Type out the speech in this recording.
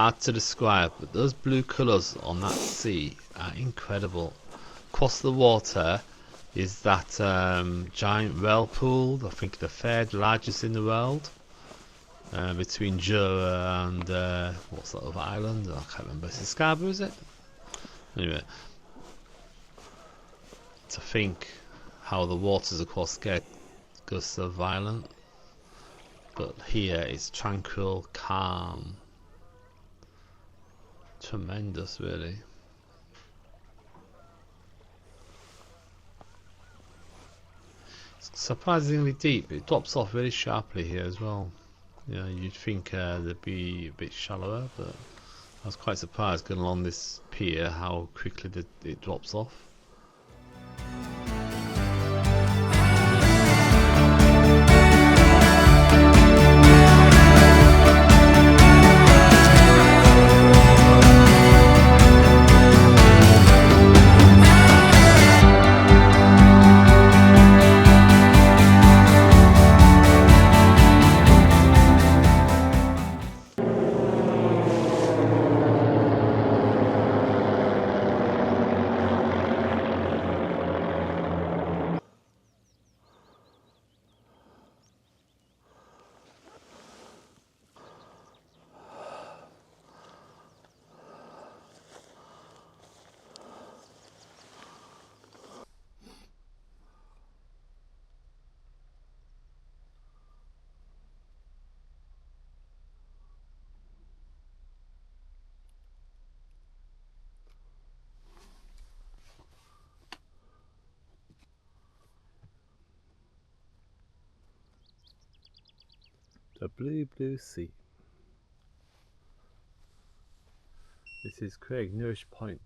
hard to describe, but those blue colours on that sea are incredible. Across the water is that giant whale pool, I think the third largest in the world, between Jura and what's that other island? I can't remember. Is it Scarborough, is it? Anyway, to think how the waters across go so violent, but here it's tranquil, calm, tremendous really. It's surprisingly deep. It drops off very sharply here as well. You know, you'd think they'd be a bit shallower, but I was quite surprised going along this pier how quickly it drops off. The blue sea. This is Craignish Point.